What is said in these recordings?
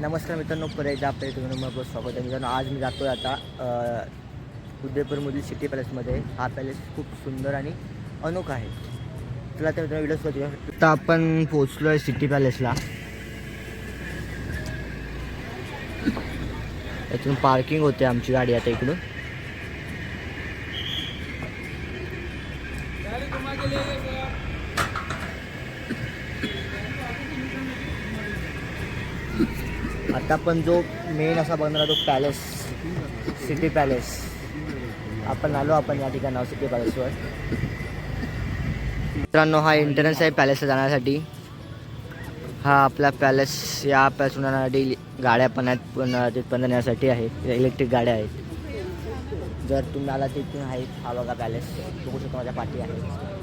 नमस्कार मित्रांनो, परत आपल्या तुम्ही मग स्वागत आहे मित्रांनो. आज मी जातो आहे आता उदयपूरमधील सिटी पॅलेसमध्ये. हा पॅलेस खूप सुंदर आणि अनोखा आहे. चला तर मित्रांनो व्हिडिओ सुरू करूया. आता आपण पोहोचलो आहे सिटी पॅलेसला. इथून पार्किंग होते आमची गाडी आता इकडून. आता आपण जो मेन असा बघणारा तो पॅलेस, सिटी पॅलेस, आपण आलो या ठिकाणावर सिटी पॅलेसवर. मित्रांनो हा एंट्रन्स आहे पॅलेसला जाण्यासाठी. हा आपला पॅलेस, या पॅलेसवर जाण्यासाठी गाड्या पण आहेत, पण तिथपर्यंत जाण्यासाठी आहेत, इलेक्ट्रिक गाड्या आहेत. जर तुम्ही आला तिथून आहेत. हा बघा पॅलेस, बघू शकता माझ्या पाठी आहे.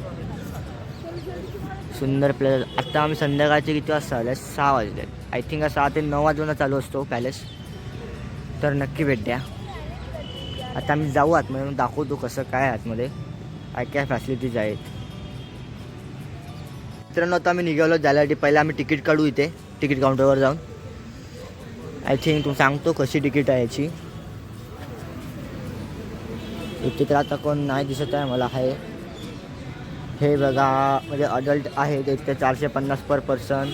सुंदर पॅलेस. आता आम्ही संध्याकाळचे किती वाजता आले? 6 वाजले. आय थिंक 6 ते 9 वाजून चालू असतो पॅलेस. तर नक्की भेट द्या. आता आम्ही जाऊ आतमध्ये, म्हणून दाखवतो कसं काय आतमध्ये काय फॅसिलिटीज आहेत. मित्रांनो आता आम्ही निघालो जाण्यासाठी. पहिला आम्ही तिकीट काढू इथे तिकीट काउंटरवर जाऊन. आय थिंक तू सांगतो कशी तिकीट आहे याची. इथे तर आता कोण नाही दिसत आहे मला. आहे हे बघा, म्हणजे अडल्ट आहे ते 450 पर पर्सन,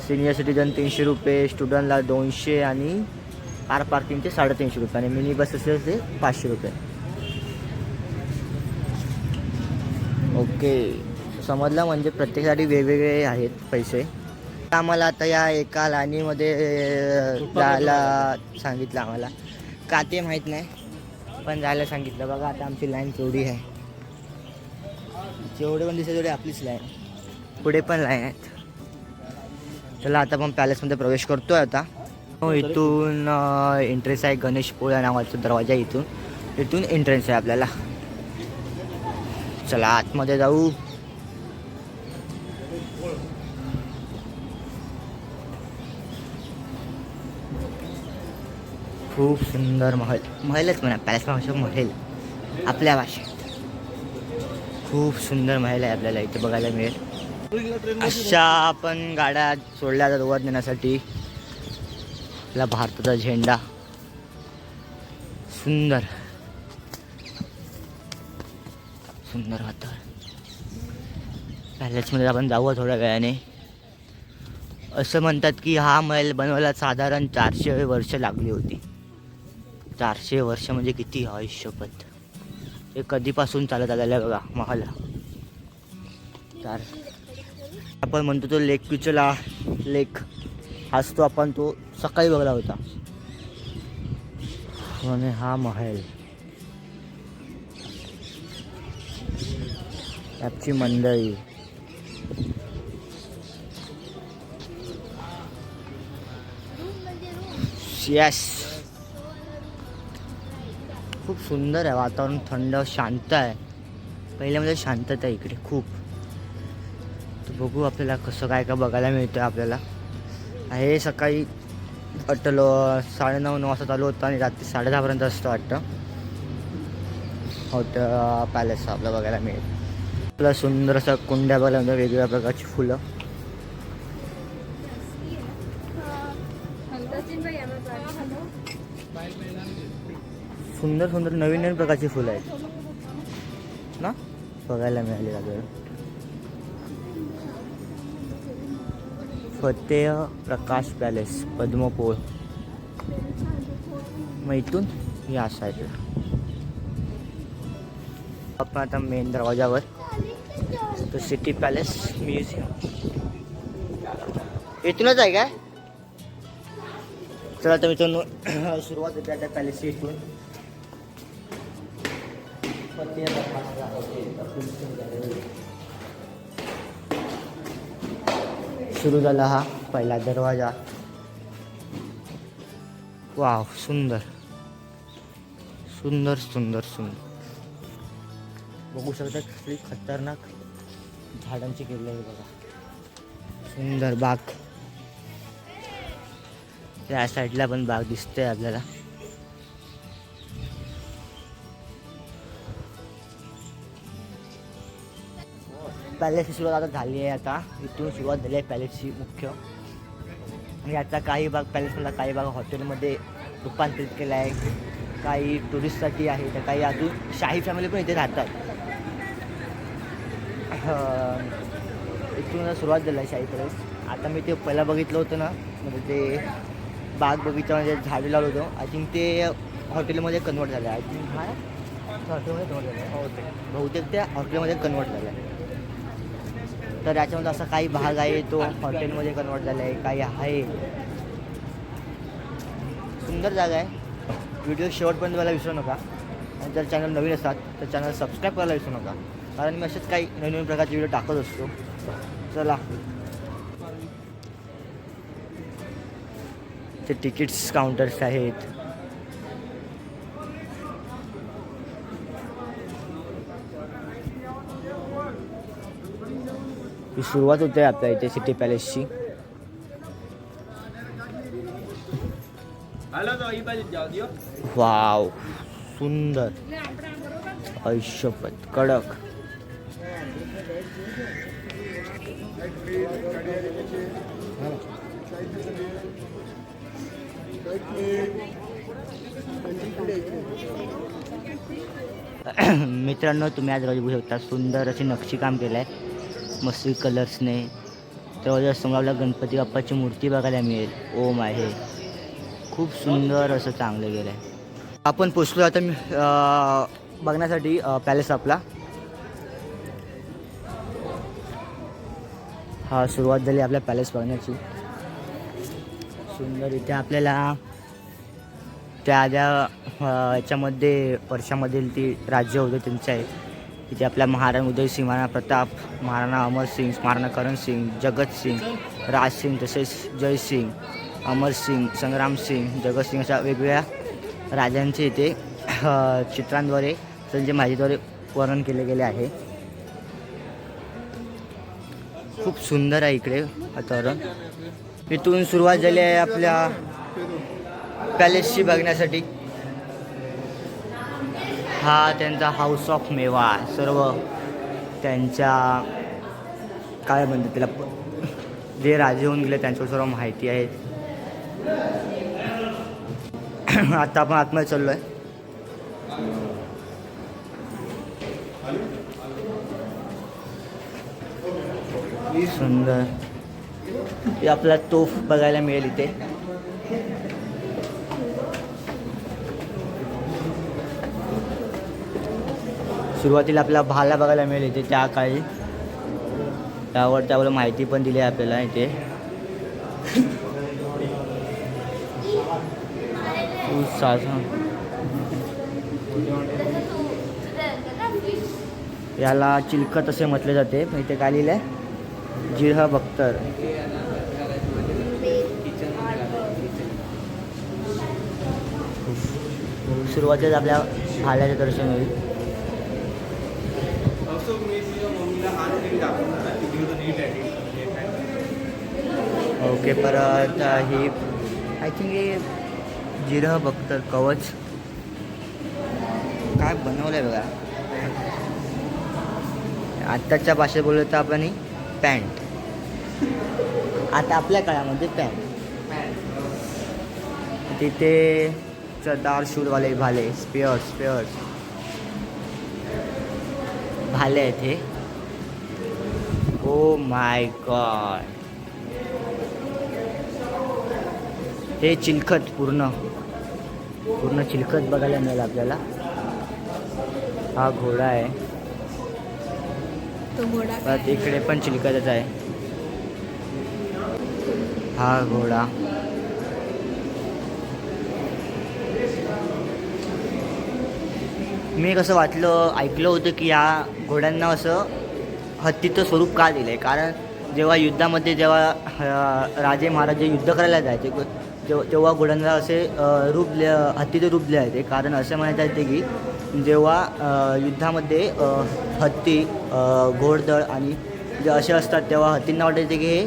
सिनियर सिटीजन 300 रुपये, स्टुडंटला 200 आणि कार पार्किंगचे 350 रुपये आणि मिनी बस असेल ते 500 रुपये. ओके, समजलं. म्हणजे प्रत्येकासाठी वेगवेगळे आहेत पैसे. आम्हाला आता या एका लाईनीमध्ये जायला सांगितलं. आम्हाला का ते माहीत नाही, पण जायला सांगितलं. बघा आता आमची लाईन केवढी आहे. जेवढे पण दिसत तेवढे आपलीच लाईन. पुढे पण लाईन आहेत. चला आता आपण पॅलेसमध्ये प्रवेश करतोय आता. इथून एंट्रन्स आहे. गणेश पोळा नावाचा दरवाजा आहे. इथून एंट्रन्स आहे आपल्याला. चला आतमध्ये जाऊ. खूप सुंदर महलच म्हणा, पॅलेस भाषा महल आपल्या भाषेत. खूप सुंदर महल आहे आपल्याला इथे बघायला मिळेल. अशा आपण गाड्या सोडल्या जातात वर नेण्यासाठी. आपला भारताचा झेंडा. सुंदर सुंदर वातावरण. पॅलेसमध्ये आपण जाऊ थोड्या वेळाने. असं म्हणतात की हा महल बनवायला साधारण 400 वर्ष लागली होती. 400 वर्ष म्हणजे किती आयुष्यपत. हे कधीपासून चालत आलेलं आहे बघा महल. तर आपण म्हणतो तो लेक पिचला लेक हाच तो आपण तो सकाळी बघला होता. आणि हा महल, याची मंडळी. यस, खूप सुंदर आहे वातावरण. थंड शांत आहे. पहिल्यामध्ये शांतता आहे इकडे खूप. तर बघू आपल्याला कसं काय का बघायला मिळतं आपल्याला. हे सकाळी वाटलं 9:30 वाजता चालू होतं आणि रात्री 10:30पर्यंत असतं वाटतं. हॉटेल पॅलेस आपलं बघायला मिळेल. आपला सुंदर असा कुंड्या बघायला मिळतं, वेगवेगळ्या प्रकारची फुलं. सुंदर सुंदर नवीन नवीन प्रकारची फुलं आहेत ना, बघायला मिळाली आपल्याला. फतेह प्रकाश पॅलेस, पद्मपोळ. मग इथून या साईडला आपण आता मेन दरवाजावर. तो सिटी पॅलेस म्युझियम इथूनच आहे काय? चला तर इथून सुरुवात होते त्या पॅलेसची. इथून सुरू झाला हा पहिला दरवाजा. वाव, सुंदर सुंदर सुंदर सुंदर. बघू शकता कसली खतरनाक झाडांची केली आहे बघा. सुंदर बाग. त्या साईडला पण बाग दिसते आपल्याला. पॅलेसची सुरुवात आता झाली आहे. आता इथून सुरुवात झाली आहे पॅलेसची मुख्य. आणि याचा काही भाग पॅलेसमधला काही भाग हॉटेलमध्ये रूपांतरित केला आहे, काही टुरिस्टसाठी आहे, तर काही अजून शाही फॅमिली पण इथे राहतात. इथून सुरुवात झाली आहे शाही पॅलेस. आता मी ते पहिला बघितलं होतं ना, म्हणजे ते बाग बगीचामध्ये झाडे लावलं होतं, आय थिंक ते हॉटेलमध्ये कन्वर्ट झालं आहे. आय थिंक हा हॉटेलमध्ये कन्वर्ट झालं आहे, बहुतेक त्या हॉटेलमध्ये कन्वर्ट झालं आहे. तर याच्यामध्ये असा काही भाग आहे तो हॉटेलमध्ये कन्वर्ट झाला आहे, काही आहे. सुंदर जागा आहे. व्हिडिओ शेवटपर्यंत मला विसरू नका. आणि जर चॅनल नवीन असतात तर चॅनल सबस्क्राईब करायला विसरू नका, कारण मी असेच काही नवीन प्रकारचे व्हिडिओ टाकत असतो. चला, ते तिकीट्स काउंटर्स आहेत. ही सुरुवात होते आपल्या इथे सिटी पॅलेसची. वाव, सुंदर, ऐशपत, कडक. मित्रांनो, तुम्ही आज बघू शकता सुंदर अशी नक्षीकाम केलं आहे मस्त कलर्सने. तर समोर आपल्या गणपती बाप्पाची मूर्ती बघायला मिळेल. ओम आहे, खूप सुंदर असं चांगलं गेलं आहे. आपण पोचलो आता बघण्यासाठी पॅलेस आपला. हा सुरुवात झाली आपल्या पॅलेस बघण्याची. सुंदर. इथे आपल्याला त्या याच्यामध्ये वर्षामधील ती राज्य होते त्यांचं आहे. तिथे आपल्या महाराणा उदयसिंह, महाराणा प्रताप, महाराणा अमरसिंग, महाराणा करणसिंग, जगतसिंग, राजसिंग, तसेच जयसिंग, अमरसिंग, संग्रामसिंग, जगतसिंग अशा वेगवेगळ्या राजांचे इथे चित्रांद्वारे, त्यांच्या माहितीद्वारे वर्णन केले गेले आहे. खूप सुंदर आहे इकडे वातावरण. इथून सुरुवात झाली आहे आपल्या पॅलेसची बघण्यासाठी. हा त्यांचा हाऊस ऑफ मेवाड. सर्व त्यांच्या काय म्हणतात त्याला, जे राजे होऊन गेले त्यांच्यावर सर्व माहिती आहे. आता आपण आतमध्ये चाललो आहे. सुंदर. हे आपला तोफ बघायला मिळेल इथे. सुरुवातीला आपल्याला भाला बघायला मिळेल इथे त्या काळी. त्यावर माहिती पण दिली आहे आपल्याला इथे. याला चिलखत असे म्हटले जाते. इथे काय लिहिलं आहे, जिरह बख्तर. सुरुवातीला आपल्या भाल्याचे दर्शन होईल. ओके, परत ही आय थिंक हे जिरह बख्तर कवच काय बनवलं आहे बघा. आत्ताच्या भाषेत बोललो तर आपण ही पॅन्ट. आता आपल्या काळामध्ये पॅन्ट. तिथे चदार शूरवाले भाले, स्पेअर्स भाले आहेत हे. Oh my God. हे चिलखत पूर्ण चिलखत बघायला मिळेल आपल्याला. हा घोडा आहे. परत इकडे पण चिलखतच आहे. हा घोडा. मी कसं ऐकलं होतं की या घोड्यांना असं हत्तीचं स्वरूप का दिलं आहे, कारण जेव्हा युद्धामध्ये राजे महाराजे युद्ध करायला जायचे तेव्हा घोड्यांना असे हत्तीचं रूप दिले आहे. कारण असं म्हणत येते की जेव्हा युद्धामध्ये हत्ती, घोडदळ आणि जे असे असतात तेव्हा हत्तींना वाटायचे की हे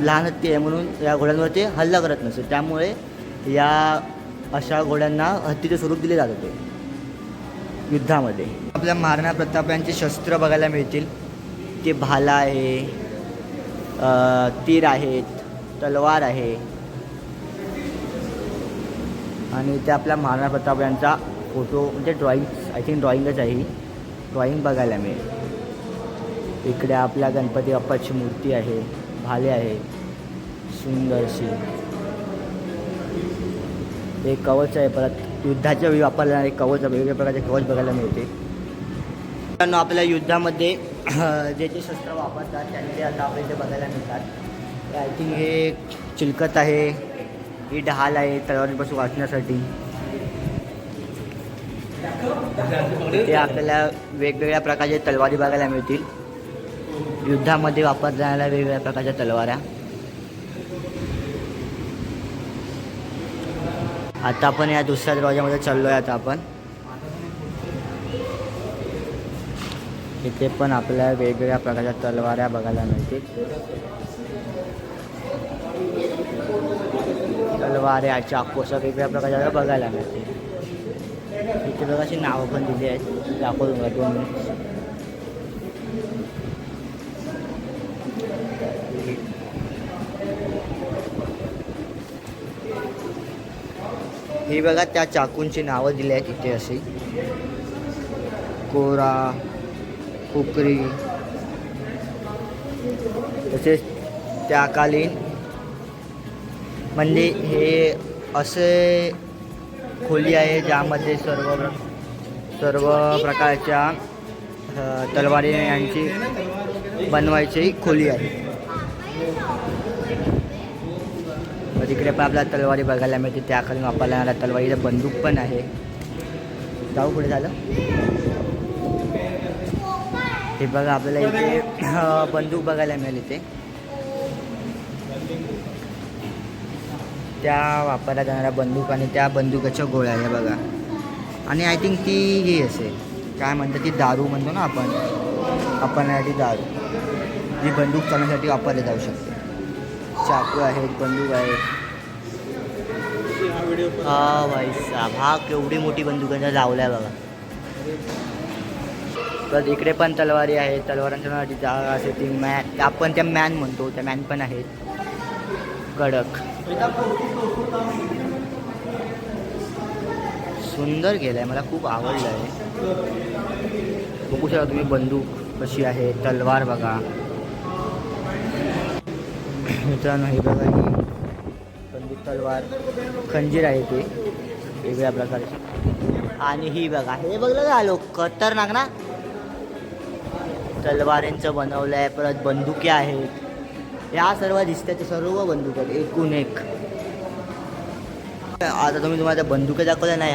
लहान हत्ती आहे म्हणून या घोड्यांवर ते हल्ला करत नसते. त्यामुळे या अशा घोड्यांना हत्तीचे स्वरूप दिले जात होते युद्धामध्ये. आपल्या महाराणा प्रताप यांचे शस्त्र बघायला मिळतील. ते भाला आहे, तीर आहेत, तलवार आहे आणि इथे आपल्या महाराणा प्रताप यांचा फोटो म्हणजे ड्रॉइंग आय थिंक ड्रॉइंगच आहे ही ड्रॉइंग बघायला मिळेल. इकडे आपल्या गणपती बाप्पाची मूर्ती आहे भाले आहे सुंदरशी. एक कवच आहे परत युद्धाच्या वेळी वापरले जाणारे कवच वेगवेगळ्या प्रकारचे कवच बघायला मिळते. मित्रांनो आपल्या युद्धामध्ये जे जे शस्त्र वापरतात त्यांचे आता आपल्या इथे बघायला मिळतात. आय थिंक हे चिलकत आहे ही ढाल आहे तलवारीपासून वाचण्यासाठी. ते आपल्याला वेगवेगळ्या प्रकारचे तलवारी बघायला मिळतील. युद्धामध्ये वापरल्या जाणाऱ्या वेगवेगळ्या प्रकारच्या तलवाऱ्या. आता आपण या दुसऱ्या दरवाजामध्ये चाललो आहे. आता आपण इथे पण आपल्याला वेगवेगळ्या प्रकारच्या तलवाऱ्या बघायला मिळतील. तलवाऱ्या चाकू अशा वेगवेगळ्या प्रकारच्या बघायला मिळतील. इथे बघा अशी नावं पण दिली आहेत दाखवून 2 मिनिट. ही बघा त्या चाकूंची नावं दिली आहेत इथे अशी कोरा कुकरी. तसेच त्याकालीन म्हणजे हे असे खोली आहे ज्यामध्ये सर्व प्रकारच्या तलवारी यांची बनवायची खोली आहे. तिकडे पण आपल्याला तलवारी बघायला मिळते. त्याखाली वापरल्या जाणाऱ्या तलवारीचा बंदूक पण आहे. जाऊ पुढे झालं हे बघा आपल्याला इथे बंदूक बघायला मिळेल. इथे त्या वापरल्या जाणाऱ्या बंदूक आणि त्या बंदुकाच्या गोळ्या आहे बघा. आणि आय थिंक ती हे असेल काय म्हणतात ती दारू म्हणतो ना आपण ती दारू जी बंदूक चालवण्यासाठी वापरली जाऊ शकते. चाकू आहेत बंदूक आहेत. हा भाई साहब हा केवढी मोठी बंदुकांचा लावला आहे बघा. तर इकडे पण तलवारी आहेत. तलवारांच्या जागा असे ती मॅन आपण त्या मॅन म्हणतो त्या मॅन पण आहेत कडक. सुंदर केलं आहे मला खूप आवडलं आहे. बघू शकता तुम्ही बंदूक कशी आहे. तलवार बघा मित्रांनो हे बघा ही बंदूक तलवार खंजीर आहे ते वेगवेगळ्या प्रकारचे. आणि ही बघा हे बघलं का आलो खतरनाक ना तलवारींचं बनवलं आहे. परत बंदुके आहेत या सर्व दिसतात सर्व बंदूक आहेत एकूण एक. आता तुम्हाला त्या बंदुके दाखवल्या नाही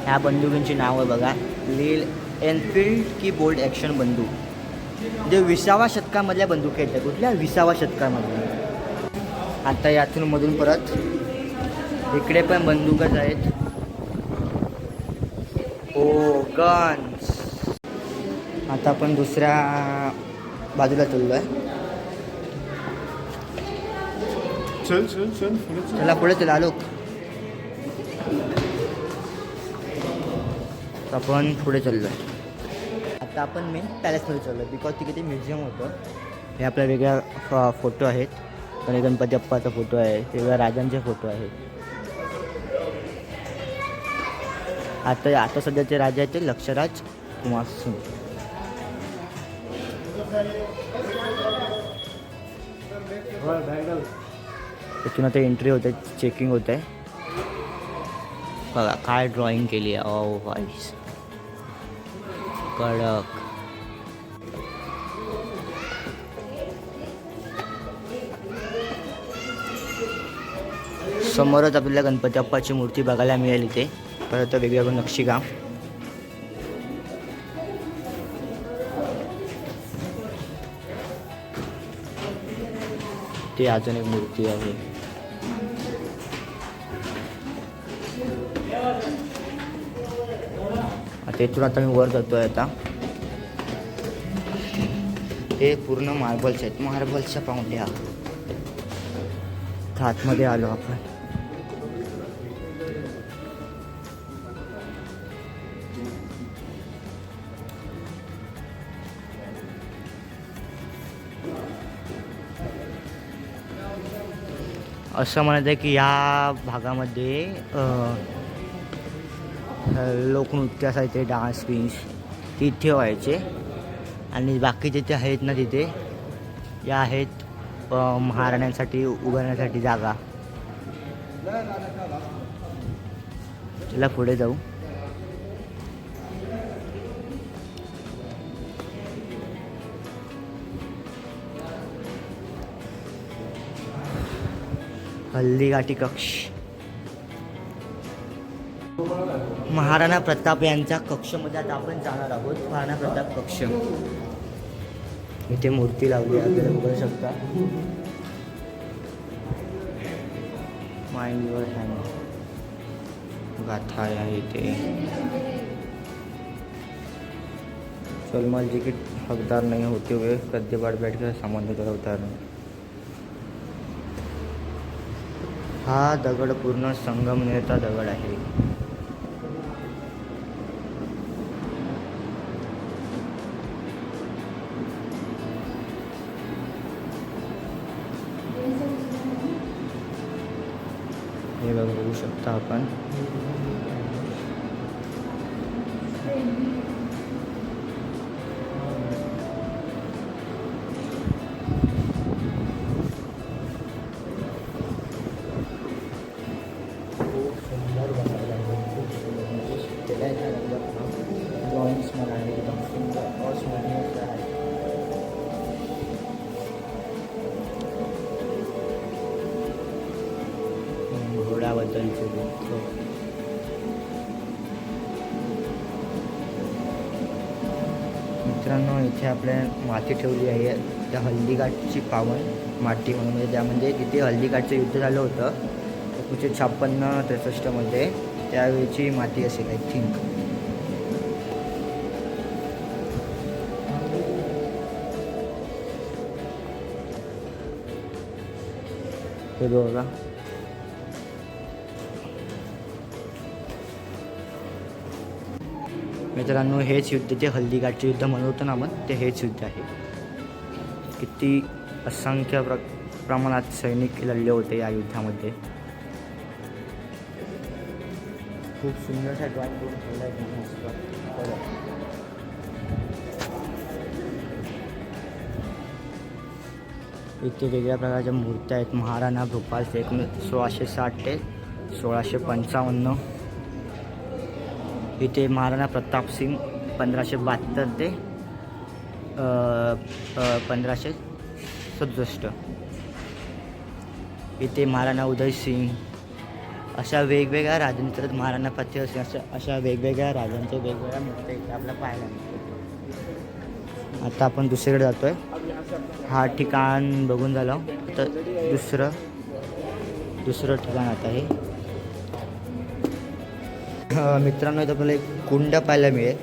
ह्या बंदुकींची नावं बघा. लील एनफिल्ड की बोल्ट ॲक्शन बंदूक जे 20व्या शतकामधल्या बंदुका आहेत. कुठल्या 20व्या शतकामधल्या. आता यातून मधून परत इकडे पण बंदुकच आहेत. ओ गन्स. आता आपण दुसऱ्या बाजूला चाललो आहे. चला पुढे चला आलो. आपण पुढे चाललो आहे. आता आपण मेन पॅलेसमध्ये चाललो आहे बिकॉज तिकडे ते म्युझियम होतं. हे आपल्या वेगळ्या फोटो आहेत. आणि गणपती बाप्पाचा फोटो आहे. वेगळ्या राजांचे फोटो आहेत. आता सध्याचे राजा आहेत ते लक्षराज कुमार सिंग. तिथून आता एंट्री होते चेकिंग होत आहे. बघा काय ड्रॉइंग केली आहे. ओ वाईस कडक. समोरच आपल्याला गणपती बाप्पाची मूर्ती बघायला मिळेल इथे. परत वेगवेगळं नक्षीकाम. ते अजून एक मूर्ती आहे. इथून आता मी वर जातोय. आता हे पूर्ण मार्बल्स आहेत. मार्बल्सच्या पाऊंड्या आतमध्ये आलो आपण. असं म्हणत आहे की या भागामध्ये लोकनृत्य असायचे, डान्स बिन्स तिथे व्हायचे. आणि बाकीचे जे आहेत ना तिथे या आहेत महाराण्यांसाठी उभारण्यासाठी जागा. चला पुढे जाऊ. हल्दीघाटी कक्ष, महाराणा प्रताप यांच्या कक्षमध्ये आता आपण जाणार आहोत. महाराणा प्रताप कक्ष, इथे मूर्ती लावली आहे, आपल्याला बघू शकता. माइंड युअर हँड गाथा आहे इथे. सलमान जी के हकदार नहीं होते हुए गद्दे पर बैठकर सामान देकर उतारणे. हा दगड पूर्ण संगमनेरचा दगड आहे. हे बघू शकता आपण. घोड्याबद्दलचे दुःख. मित्रांनो, इथे आपल्या माती ठेवली आहे, त्या हल्दीघाटची पावन माती म्हणून. म्हणजे त्यामध्ये तिथे हल्दीघाटचं युद्ध झालं होतं 1956-63 मध्ये, त्यावेळीची माती असेल आय थिंक. हे बघा, मित्रांनो, हेच युद्ध, ते हल्दीघाटचे युद्ध म्हणत होतं ना आपण, ते हेच युद्ध आहे. किती असंख्य प्रमाणात सैनिक लढले होते या युद्धामध्ये. खूप सुंदरशा ड्रॉइंग करून ठेवला आहे. इथे वेगळ्या प्रकारच्या मूर्त्या आहेत. महाराणा भोपाळ 1660 ते 1655. इथे महाराणा प्रताप सिंग 1572 ते 1567. इथे महाराणा उदय सिंग. अशा वेगवेगळ्या राजांच्या, महाराणा फतेह सिंग, अशा वेगवेगळ्या राजांच्या वेगवेगळ्या मूर्त्या इथे आपल्याला पाहायला मिळतात. आता आपण दुसरीकडे जातोय. हा ठिकाण बघून झालं तर दुसरं ठिकाण आता आहे. मित्रांनो, इथं आपल्याला एक कुंड पाहायला मिळेल,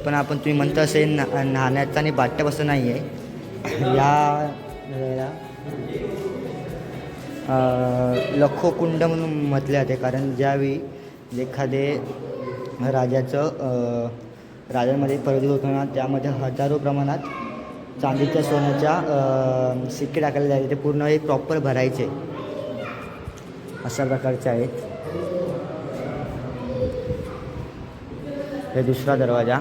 पण आपण तुम्ही म्हणता असेल नाण्याचा आणि बाटल्यापासून नाही आहे. या वेळेला लखो कुंड म्हणून म्हटले जाते, कारण ज्यावेळी एखादे राजांमध्ये परिवर्तित होताना त्यामध्ये हजारो प्रमाणात चांदीच्या सोन्याच्या सिक्के टाकायला जायचे, ते पूर्ण हे प्रॉपर भरायचे. अशा प्रकारचे आहेत. हे दुसरा दरवाजा.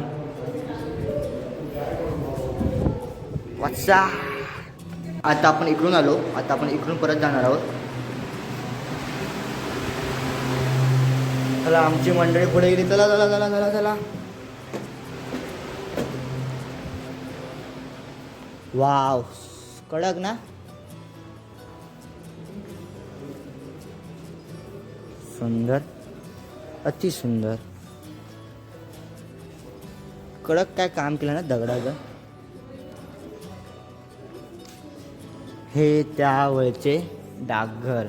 वाचा, आता आपण इकडून आलो, आता आपण इकडून परत जाणार आहोत. चला, आमची मंडळी पुढे गेली. चला चला चला चला चला. वाव, कडक ना. सुंदर, अति सुंदर. कडक काय काम केलं ना दगडाचं. हे त्यावेळचे डाकघर.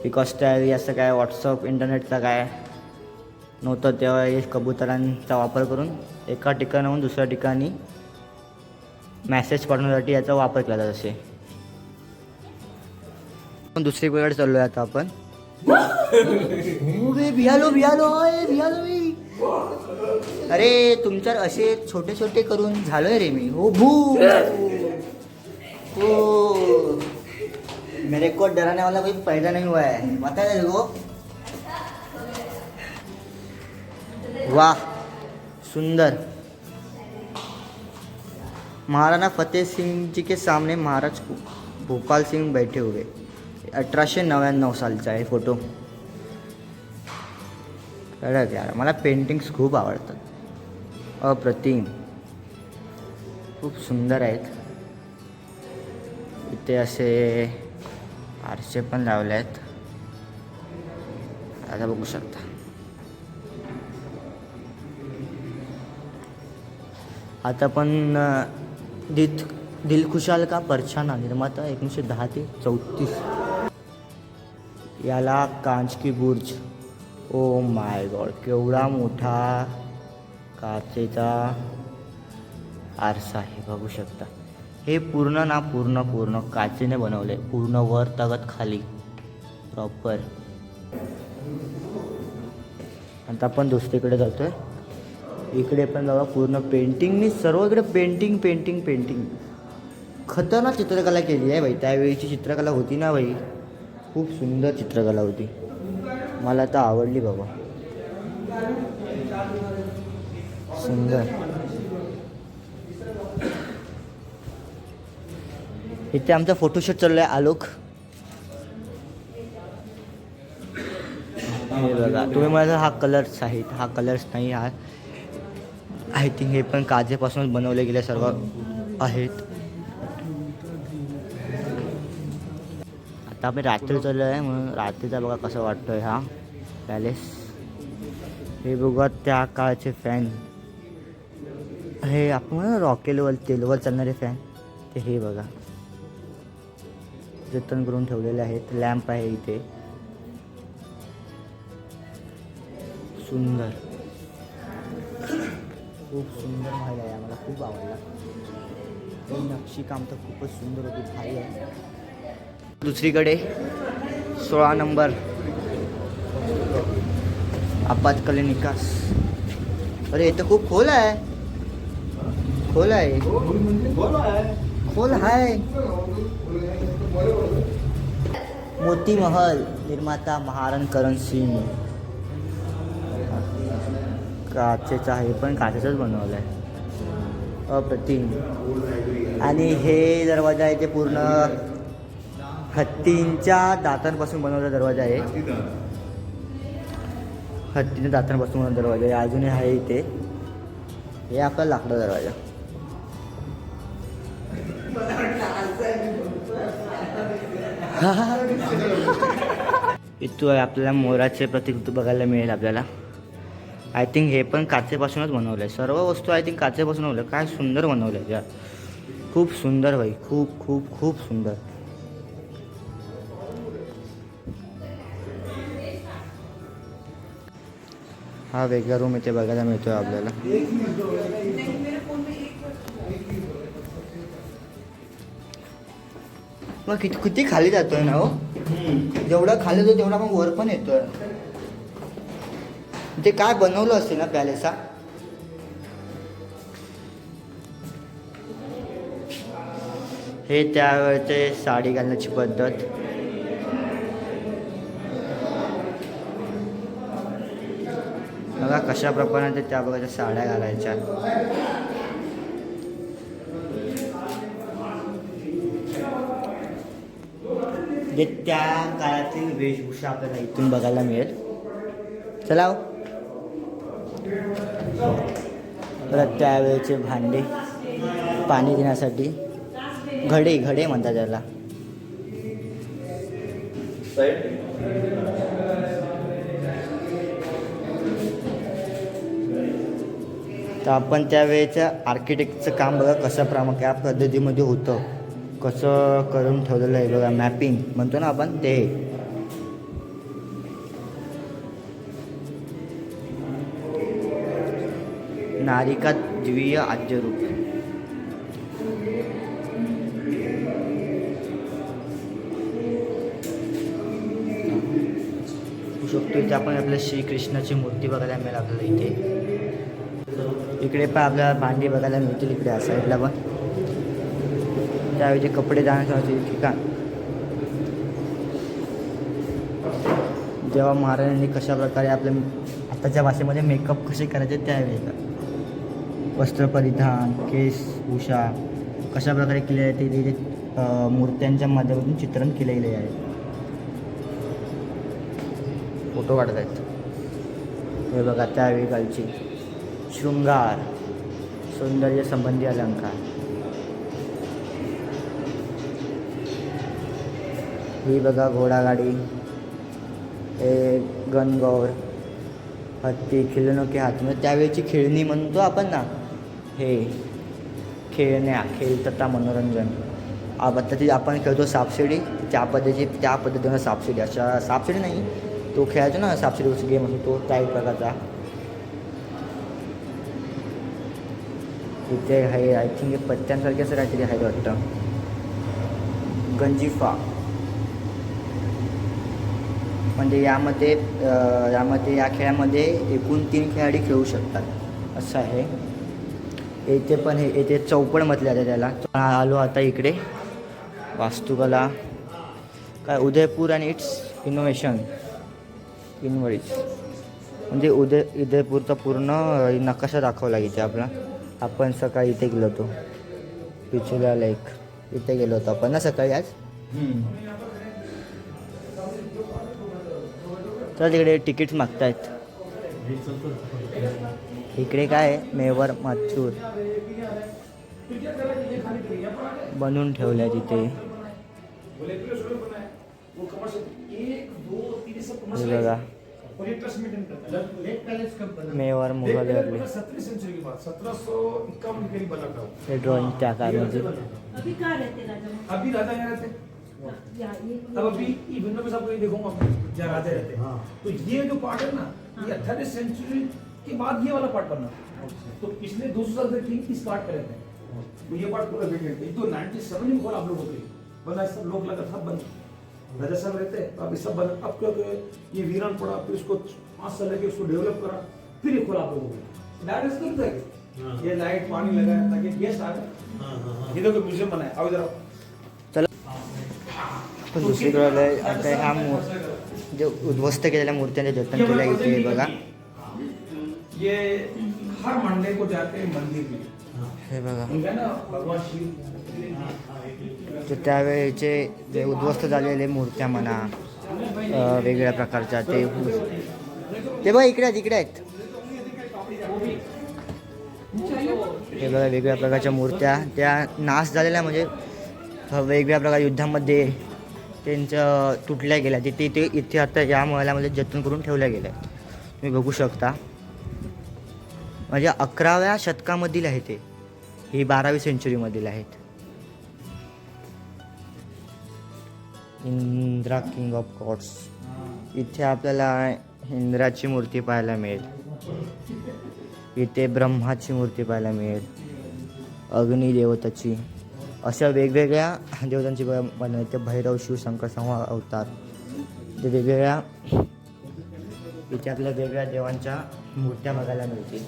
बिकॉज त्यावेळी असं काय व्हॉट्सअप इंटरनेटचा काय नव्हतं, तेव्हा हे कबुतरांचा वापर करून एका ठिकाणाहून दुसऱ्या ठिकाणी मॅसेज पाठवण्यासाठी याचा वापर केला जात असे. पण दुसरीकडे चाललोय आता आपण. भियालो मी. अरे तुमच्या असे छोटे छोटे करून झालोय रे मी. हो भू, हो मेरे को डराने वाला कोई पैदा नहीं हुआ है, पता है तेरे को? वाह सुंदर। महाराणा फतेह सिंग जी के सामने महाराज भोपाल सिंग बैठे हुए। 1899 सालचा आहे फोटो। कडक यार, मला पेंटिंग्स खूप आवडतात, अप्रतिम, खूप सुंदर आहेत. इथे असे आरसे पण लावले आहेत, आता बघू शकता. आता पण दिलखुशाल का परछाना निर्माता 1910 ते 34. याला कांच की बुर्ज. ओ माय गॉड, केवढा मोठा काचेचा आरसा आहे, बघू शकता. हे पूर्ण काचेने बनवले, पूर्ण वर तगत खाली प्रॉपर. आता आपण दुसरीकडे जातोय. इकडे पण बघा पूर्ण पेंटिंगनी, सर्वकडे पेंटिंग. खतरनाक चित्रकला केली आहे भाई. त्यावेळीची चित्रकला होती ना भाई, खूप सुंदर चित्रकला होती, मला तर आवडली बाबा, सुंदर. इथे आमचा फोटोशूट चालू आहे. आलोक हे बघा, तुम्ही मला हा कलर्स आहेत, हा कलर्स नाही, हा आय थिंक हे पण काचेपासूनच बनवले गेले सर्व आहेत. आता आम्ही रात्री चाललो आहे, म्हणून रात्रीचा बघा कसं वाटतोय हा पॅलेस. हे बघा त्या काळचे फॅन, हे आपण रॉकेलवर तेलवर चालणारे फॅन, ते हे बघा जतन करून ठेवलेले आहेत. लॅम्प आहे इथे, सुंदर, खूप सुंदर महल आहे, आम्हाला खूप आवडला. नक्षीकाम तर खूपच सुंदर होती, भारी आहे. दुसरीकडे 16 नंबर आपत्कालीन निकास. अरे इथं खूप खोल आहे, खोल आहे. मोती महल निर्माता महाराणा करण सिंग. काचेचा आहे, पण काचेचाच बनवलं आहे, अप्रतिम. आणि हे दरवाजा आहे ते पूर्ण हत्तींच्या दातांपासून बनवलेला दरवाजा आहे. हत्तीच्या दातांपासून बनवलेला दरवाजा आहे. अजूनही आहे इथे, हे आपला लाकडा दरवाजा. इथं आपल्याला मोराचे प्रतीक बघायला मिळेल आपल्याला. आय थिंक हे पण काचेपासूनच बनवलं आहे, सर्व वस्तू आय थिंक काचेपासून बनवलं. काय सुंदर बनवलं आहे यार, खूप सुंदर भाई, खूप खूप खूप सुंदर. हा वेगळा रूम इथे बघायला मिळतोय आपल्याला. मग किती खाली जातोय ना हो, जेवढा खाली जातो तेवढा मग वर पण येतोय. ते काय बनवलं असेल ना पॅलेस हा. हे त्यावेळेचे साडी घालण्याची पद्धत. बघा कशा प्रकारे त्या बघायच्या साड्या घालायच्या. जे त्या काळातील वेशभूषा आपल्याला इथून बघायला मिळेल. चला परत त्यावेळेचे भांडे, पाणी देण्यासाठी घडे म्हणतात त्याला. तर आपण त्यावेळेच्या आर्किटेक्टचं काम बघा कसं त्या पद्धतीमध्ये होतं, कसं करून ठेवलेलं आहे बघा. मॅपिंग म्हणतो ना आपण ते. नारिका द्वितीय आद्यरूप. शकतो इथे आपण आपल्या श्रीकृष्णाची मूर्ती बघायला मिळेल आपल्याला. इकडे पण आपल्याला भांडी बघायला मिळतील. इकडे या साईडला पण त्यावेळी कपडे जाण्यासाठी ठिकाण. जेव्हा महाराजांनी कशाप्रकारे आपल्या आताच्या भाषेमध्ये मेकअप कसे करायचे त्यावेळेला वस्त्र परिधान, केसभूषा कशाप्रकारे केले आहे ते तिथे मूर्त्यांच्या माध्यमातून चित्रण केलेले आहे. फोटो काढत आहेत. हे बघा त्यावेळी कालची शृंगार, सौंदर्य संबंधी अलंकार. ही बघा घोडागाडी, हे गणगौर, हत्ती, खिलौनों के हात, म्हणजे त्यावेळेची खेळणी म्हणतो आपण ना, हे खेळण्या, खेळ तथा मनोरंजन. आता ती आपण खेळतो सापशिडी, त्या पद्धतीनं सापशिडी, अशा सापशिडी नाही, तो खेळायचो ना सापशिडी गेम असतो तो त्या एक प्रकारचा. इथे आहे आय थिंक हे पत्त्यांसारखे असं काहीतरी आहे वाटतं. गंजिफा म्हणजे यामध्ये या खेळामध्ये एकूण 3 खेळाडू खेळू शकतात असं आहे. येथे पण हे येथे चौपड म्हटले जाते त्याला. आलो आता इकडे वास्तुकला काय उदयपूर आणि इट्स इनोव्हेशन इनवडीच, म्हणजे उदयपूरचा पूर्ण नकाशा दाखवला इथे आपला. आपण सकाळी इथे गेलो होतो, पिचुला लेक इथे गेलो होतो आपण ना सकाळी आज. तर तिकडे तिकीट्स मागतायत. इकडे काय आहे, मेवर मच्छूर बनवून ठेवलं आहे तिथे. बघा मेवार मुघल हे ड्रॉइंग त्या काळामध्ये. अब अभी इवेंट में सबको ये देखूंगा जहाँ राजा रहते हैं, तो ये जो पार्ट है ना, ये 18वीं सेंचुरी के बाद ये वाला पार्ट बना. तो पिछले 200 साल से किंग इस पार्ट पे रहते हैं, तो ये पार्ट पूरा वेकेंट है. तो 97 में खोला आप लोगों के बना, सब लोग लगा था बंद, राजा साहब रहते हैं. तो अब सब बना, अब क्योंकि ये वीरान पड़ा, फिर इसको 5 साल लगे उसको डेवलप करा, फिर ये खोला आप लोगों को. लाइट करता है, ये लाइट पानी लगाया ताकि गेस्ट आ जाए. ये देखो म्यूजियम बनाया. आओ इधर आओ. पण दुसरीकडे आता ह्या जे उद्ध्वस्त केलेल्या मूर्त्यांचे जतन केलं इथे बघा. ये हर मंडे को जाते हैं मंदिर में. हे बघा भगवान शिव तर त्यावेळेचे जे उद्ध्वस्त झालेले मूर्त्या म्हणा वेगवेगळ्या प्रकारच्या ते बघा इकडे आहेत. हे बघा वेगवेगळ्या प्रकारच्या मूर्त्या त्या नाश झालेल्या, म्हणजे वेगवेगळ्या प्रकार युद्धामध्ये त्यांच्या तुटल्या गेल्या. इथे आता या महलामध्ये जतन करून ठेवल्या गेल्या. तुम्ही बघू शकता, म्हणजे 11व्या शतकामधील आहे ते, ही 12वी सेंचुरीमधील आहेत. इंद्रा किंग ऑफ गॉड्स, इथे आपल्याला इंद्राची मूर्ती पाहायला मिळेल. इथे ब्रह्माची मूर्ती पाहायला मिळेल, अग्निदेवताची, अशा वेगवेगळ्या देवतांची बनवते. भैरव, शिव, शंकर, संहार अवतार, ते वेगवेगळ्या इथे आपल्या वेगवेगळ्या देवांच्या मूर्त्या बघायला मिळतील.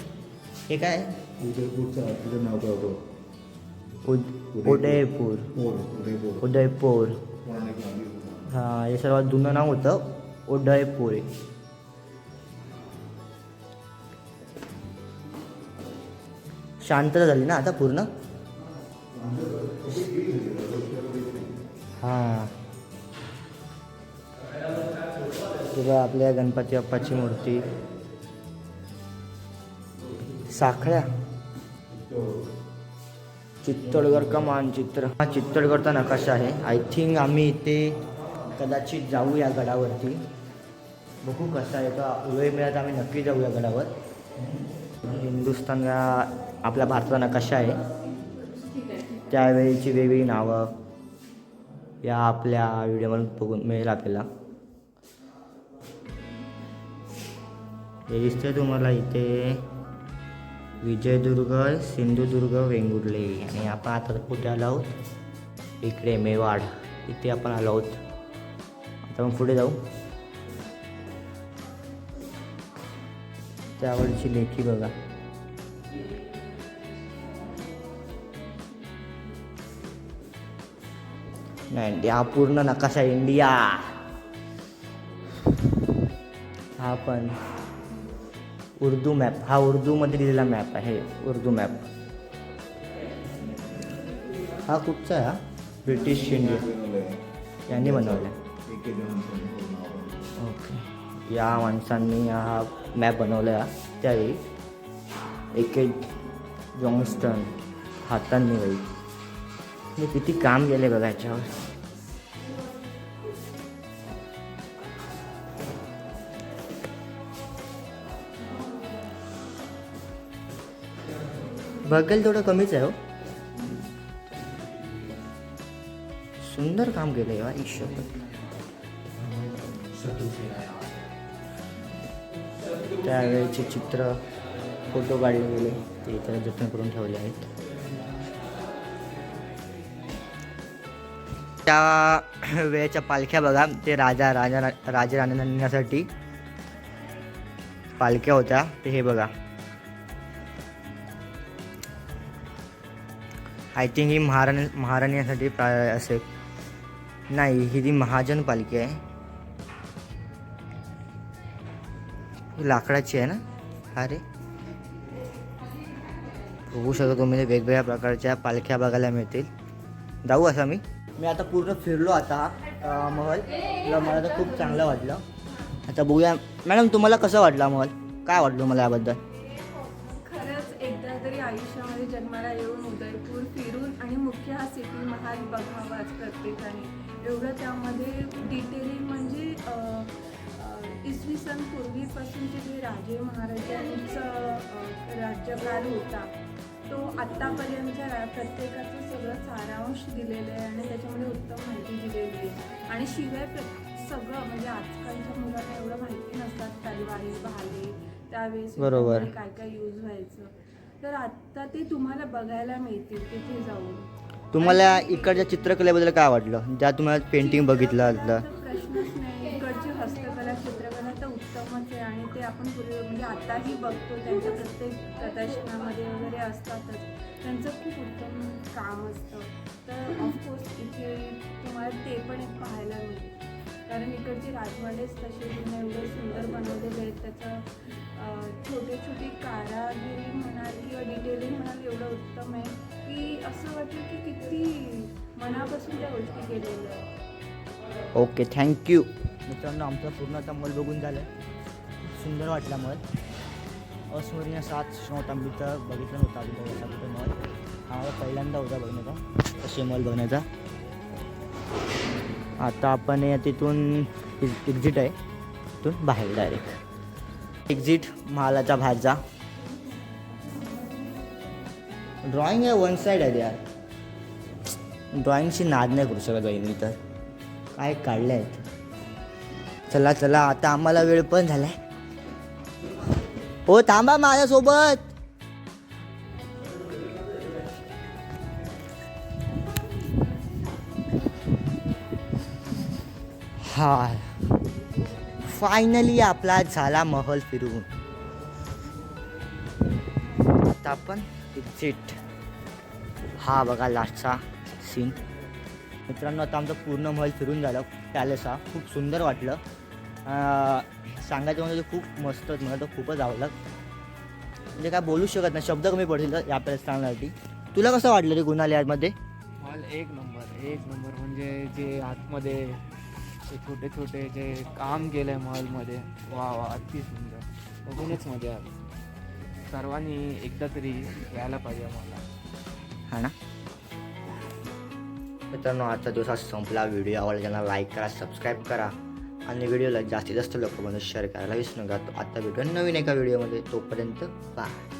हे काय उदयपूरचं नाव काय होतं? उदयपूर हां, हे सर्वात जुनं नाव होतं उदयपूर. शांतता झाली ना आता पूर्ण. हां, किंवा आपल्या गणपती बाप्पाची मूर्ती, साखळ्या, चित्तोडगड का मानचित्र. हा चित्तोडगडचा नकाशा आहे. आय थिंक आम्ही इथे कदाचित जाऊ या गडावरती, बघू कसा आहे तो. वेळ मिळाला तर आम्ही नक्की जाऊ या गडावर. हिंदुस्थान हा आपला भारताचा नकाशा आहे. त्यावेळीची वेगवेगळी नावं या आपल्या व्हिडिओमधून बघून मिळेल आपल्याला. हे दिसतंय तुम्हाला इथे विजयदुर्ग, सिंधुदुर्ग, वेंगुर्ले. आणि आपण आता कुठे आलो आहोत? इकडे मेवाड, इथे आपण आलो आहोत. आता मग पुढे जाऊ. त्यावरची लेखी बघा. नाही, हा पूर्ण नकाशा इंडिया. हा पण उर्दू मॅप, हा उर्दूमध्ये दिलेला मॅप आहे, उर्दू मॅप. हा कुठचा आहे? हा ब्रिटिश इंडिया यांनी बनवला आहे. ओके, या माणसांनी हा मॅप बनवला आहे त्यावेळी. जॉन्स्टन हातांनी वेळी मी किती काम केले बघा याच्यावर. बघेल थोडं कमीच आहे हो. सुंदर काम केलं यार ईश्वर. त्यावेळेचे चित्र फोटो काढले गेले ते त्याला जतन करून ठेवले आहेत. त्या वेळेच्या पालख्या बघा, ते राजा राण्यांना नेण्यासाठी पालख्या होत्या ते. हे बघा, आय थिंक ही महाराणीसाठी असेल. नाही, ही ती महाजन पालखी आहे. ही लाकडाची आहे ना? अरे बघू शकता तुम्ही, वेगवेगळ्या प्रकारच्या पालख्या बघायला मिळतील. जाऊ असा मी आता पूर्ण फिरलो आता महल. मला तर खूप चांगलं वाटलं. आता बघूया मॅडम, तुम्हाला कसं वाटलं महल? काय वाटलं मला याबद्दल? खरंच एकदा तरी आयुष्यामध्ये जन्माला येऊन उदयपूर फिरून आणि मुख्य हा सिटी महाल बघावाच प्रत्येकाने. एवढं त्यामध्ये डिटेलिंग म्हणजे इसवी सन पूर्वीपासूनचे जे राजे महाराजांचं राज्यकाल होता तो आत्तापर्यंतच्या प्रत्येकाचं सगळं सारांश दिलेलं आहे आणि त्याच्यामध्ये उत्तम माहिती दिलेली आहे. आणि शिवाय सगळं म्हणजे आजकालच्या मुलांना एवढं माहिती नसतात, तलवारी भाले त्यावेळेस बरोबर काय काय यूज व्हायचं. तर आत्ता ते तुम्हाला बघायला मिळतील तिथे जाऊन. तुम्हाला इकडच्या चित्रकलेबद्दल काय वाटलं, ज्या तुम्हाला पेंटिंग बघितलं? प्रश्नच नाही, इकडची हस्तकला चित्रकला तर उत्तमच आहे. आणि ते आपण पूर्वी म्हणजे आताही बघतो, त्यांच्या प्रत्येक प्रदर्शनामध्ये वगैरे असतातच. त्यांचं खूप उत्तम काम असतं. तर ऑफकोर्स इथे तुम्हाला ते पण एक पाहायला मिळेल. कारण इकडचे राजवाडेच तसे त्यांना एवढे सुंदर बनवलेले आहेत. त्याचं छोटे छोटी कारागिरी म्हणाल किंवा डिटेलिंग म्हणाल एवढं उत्तम आहे की असं वाटतं की किती मनापासून त्या गोष्टी केलेल्या आहेत. ओके, थँक्यू मित्रांनो. आमचं पूर्ण आता मॉल बघून झालं. सुंदर वाटला मॉल. अस्मरणीय 7 श्रोतांबीचं बघितलं नव्हतं अगोदर असा कुठे मॉल. आम्हाला पहिल्यांदा होता बघण्याचा असे मॉल बघण्याचा. आता आपण तिथून एक्झिट आहे, तिथून बाहेर डायरेक्ट एक्झिट महालाच्या बाहेरचा. ड्रॉइंग आहे वन साईड आहे यार. ड्रॉइंगची नाद नाही करू शकत बाई मी तर. काय काढले आहेत. चला चला, आता आम्हाला वेळ पण झालाय. हो थांबा माझ्यासोबत. हा, फायनली आपला झाला महल फिरून. आता आपण एक्झिट. हा बघा लास्टचा सीन. मित्रांनो, आता आमचं पूर्ण महल फिरून झालं. पॅलेस हा खूप सुंदर वाटलं. सांगायचं म्हणजे खूप मस्त, मला तर खूपच आवडलं. म्हणजे काय बोलू शकत नाही, शब्द कमी पडतील या पॅलेस सांगण्यासाठी. तुला कसं वाटलं रे कुणाल यामध्ये? मॉल एक नंबर म्हणजे जे आतमध्ये ते छोटे छोटे जे काम केलं आहे मॉलमध्ये, वा वा अति सुंदर. बघूनच मजा आली. सर्वांनी एकदा तरी यायला पाहिजे मला. हा ना मित्रांनो, आजचा दिवस संपला. व्हिडिओ आवडला त्यांना लाईक करा, सबस्क्राईब करा आणि व्हिडिओला जास्तीत जास्त लोकांमध्ये शेअर करायला विसरू नका. आता भेटून नवीन एका व्हिडिओमध्ये. तोपर्यंत बाय.